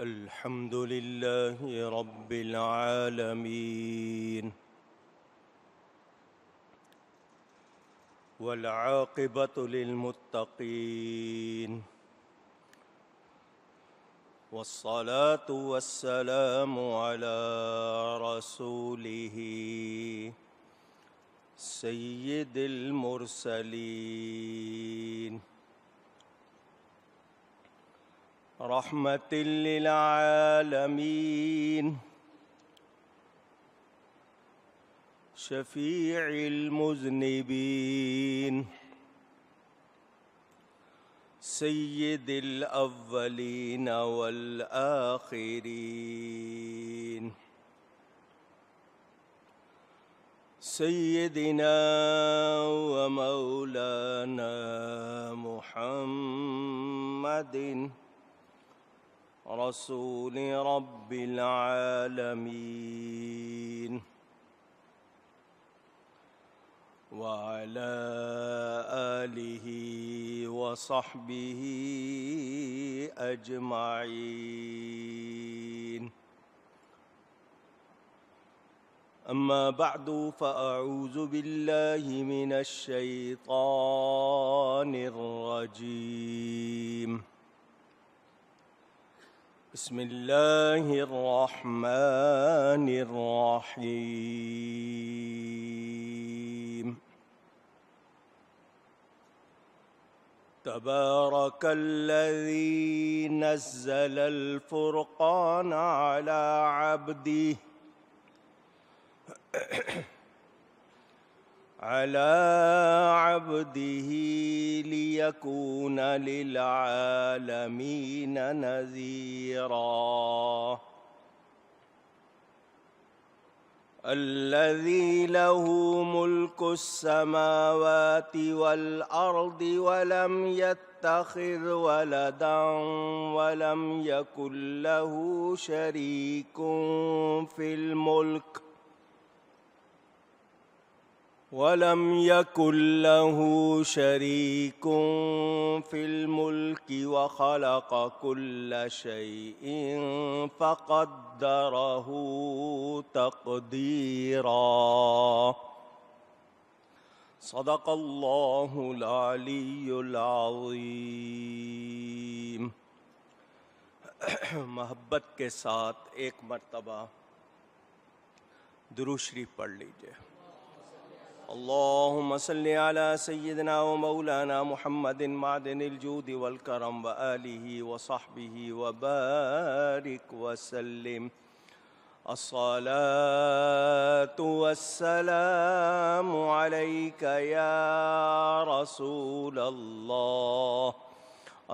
الحمد لله رب العالمين والعاقبة للمتقين والصلاة والسلام على رسوله سيد المرسلين رحمة للعالمين شفيع المذنبين سيد الأولين والآخرين سيدنا ومولانا محمد رسول رب العالمين وعلى آله وصحبه أجمعين. أما بعد فأعوذ بالله من الشيطان الرجيم. بسم الله الرحمن الرحيم. تبارك الذي نزل الفرقان على عبده ليكون للعالمين نذيرا. الذي له ملك السماوات والأرض ولم يتخذ ولدا ولم يكن له شريك في الملك وخلق كل شيء فقدره تقديرا. صدق الله العلي العظيم. محبت کے ساتھ ایک مرتبہ درود شریف پڑھ لیجئے. اللهم صل على سيدنا ومولانا محمد معدن الجود والكرم وآله وصحبه وبارك وسلم. الصلاة والسلام عليك يا رسول الله.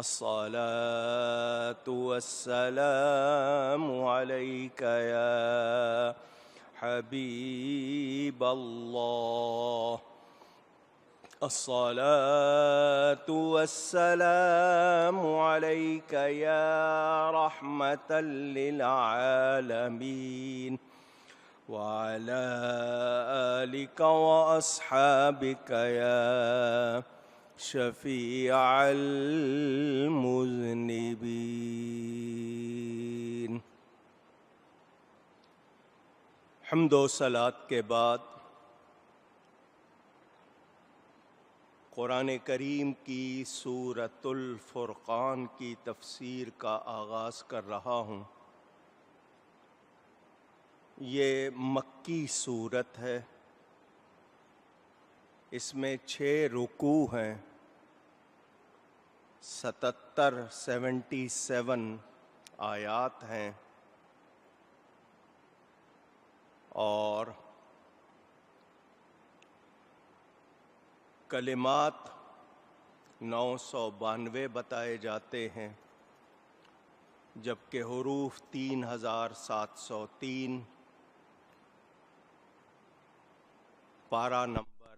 الصلاة والسلام عليك يا حبيب الله. الصلاة والسلام عليك يا رحمة للعالمين وعلى آلك وأصحابك يا شفيع المذنبين. حمد و صلات کے بعد قرآن کریم کی سورۃ الفرقان کی تفسیر کا آغاز کر رہا ہوں. یہ مکی سورت ہے. اس میں 6 رکوع ہیں. 77 آیات ہیں اور کلمات 992 بتائے جاتے ہیں، جبکہ حروف 3703. پارہ نمبر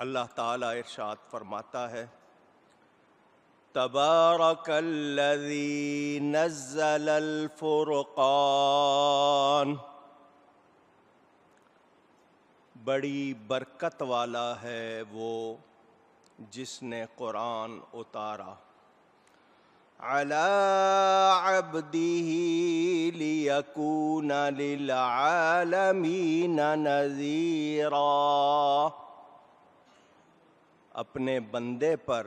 اللہ تعالیٰ ارشاد فرماتا ہے: تبارک الذی نزل الفرقان. بڑی برکت والا ہے وہ جس نے قرآن اتارا علی عبدہ لیکون للعالمین نذیرا، اپنے بندے پر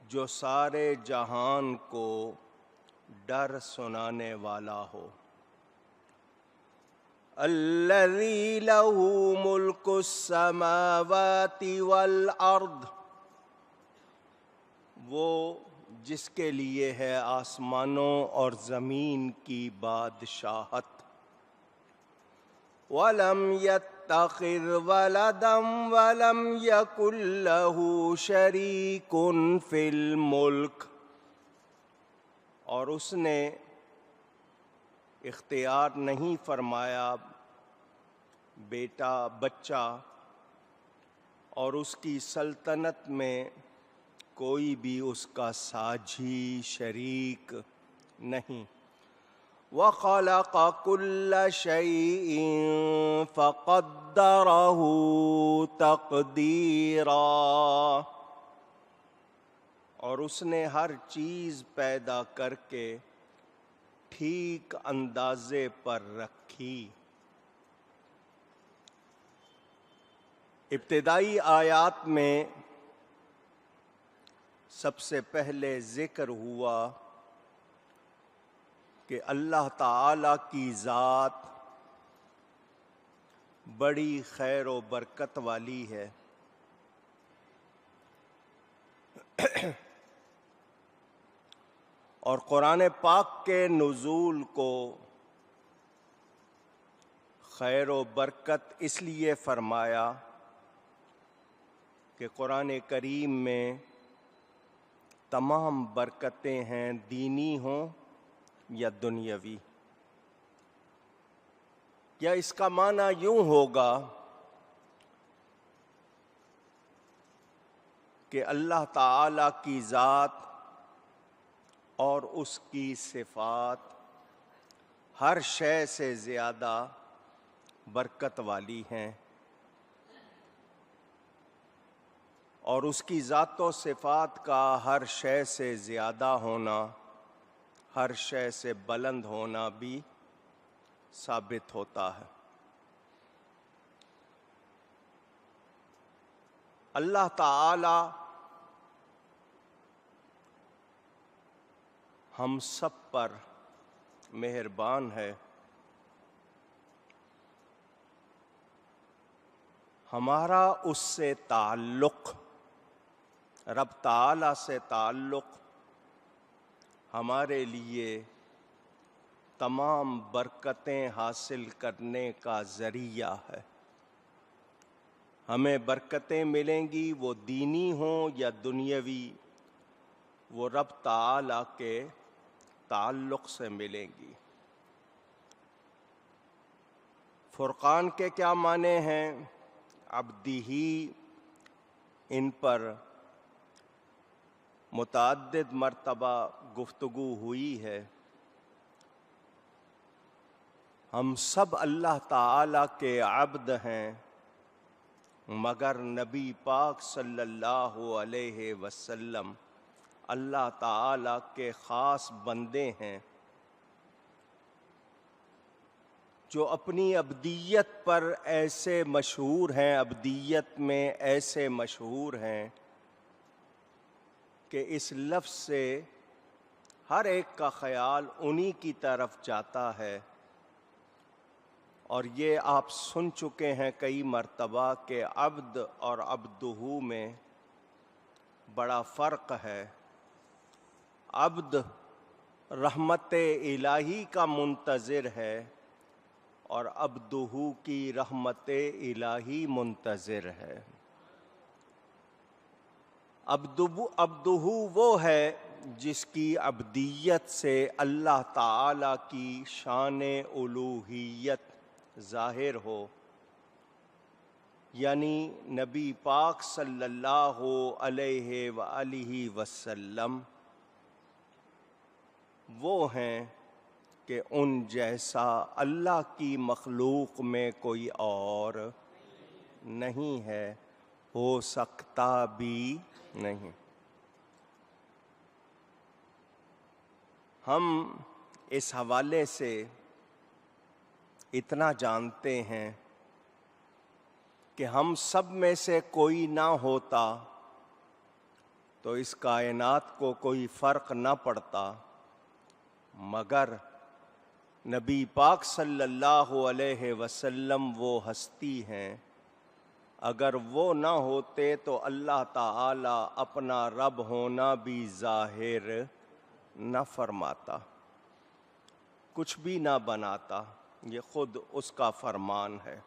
جو سارے جہان کو ڈر سنانے والا ہو۔ الذی لہ ملک السماوات والارض، وہ جس کے لیے ہے آسمانوں اور زمین کی بادشاہت۔ وَلَمْ يَتَّخِذْ وَلَدًا وَلَمْ يَكُنْ لَهُ شَرِيكٌ فِي الْمُلْكِ، اور اس نے اختیار نہیں فرمایا بیٹا بچہ، اور اس کی سلطنت میں کوئی بھی اس کا ساجھی شریک نہیں۔ وَخَلَقَ كُلَّ شَيْءٍ فَقَدَّرَهُ تَقْدِيرًا، اور اس نے ہر چیز پیدا کر کے ٹھیک اندازے پر رکھی۔ ابتدائی آیات میں سب سے پہلے ذکر ہوا کہ اللہ تعالی کی ذات بڑی خیر و برکت والی ہے۔ اور قرآن پاک کے نزول کو خیر و برکت اس لیے فرمایا کہ قرآن کریم میں تمام برکتیں ہیں، دینی ہوں یا دنیاوی۔ یا اس کا معنی یوں ہوگا کہ اللہ تعالی کی ذات اور اس کی صفات ہر شے سے زیادہ برکت والی ہیں، اور اس کی ذات و صفات کا ہر شے سے زیادہ ہونا، ہر شے سے بلند ہونا بھی ثابت ہوتا ہے۔ اللہ تعالی ہم سب پر مہربان ہے۔ ہمارا اس سے تعلق، رب تعالی سے تعلق ہمارے لیے تمام برکتیں حاصل کرنے کا ذریعہ ہے۔ ہمیں برکتیں ملیں گی، وہ دینی ہوں یا دنیاوی، وہ رب تعالی کے تعلق سے ملیں گی۔ فرقان کے کیا معنی ہیں؟ عبدی، ان پر متعدد مرتبہ گفتگو ہوئی ہے۔ ہم سب اللہ تعالی کے عبد ہیں، مگر نبی پاک صلی اللہ علیہ وسلم اللہ تعالی کے خاص بندے ہیں، جو اپنی عبدیت پر ایسے مشہور ہیں، عبدیت میں ایسے مشہور ہیں کہ اس لفظ سے ہر ایک کا خیال انہی کی طرف جاتا ہے۔ اور یہ آپ سن چکے ہیں کئی مرتبہ کہ عبد اور عبدہ میں بڑا فرق ہے۔ عبد رحمت الہی کا منتظر ہے، اور عبدہ کی رحمت الہی منتظر ہے۔ عبدہ وہ ہے جس کی عبدیت سے اللہ تعالی کی شان الوہیت ظاہر ہو، یعنی نبی پاک صلی اللہ علیہ وآلہ وسلم وہ ہیں کہ ان جیسا اللہ کی مخلوق میں کوئی اور نہیں ہے، ہو سکتا بھی نہیں۔ ہم اس حوالے سے اتنا جانتے ہیں کہ ہم سب میں سے کوئی نہ ہوتا تو اس کائنات کو کوئی فرق نہ پڑتا، مگر نبی پاک صلی اللہ علیہ وسلم وہ ہستی ہیں، اگر وہ نہ ہوتے تو اللہ تعالی اپنا رب ہونا بھی ظاہر نہ فرماتا، کچھ بھی نہ بناتا، یہ خود اس کا فرمان ہے۔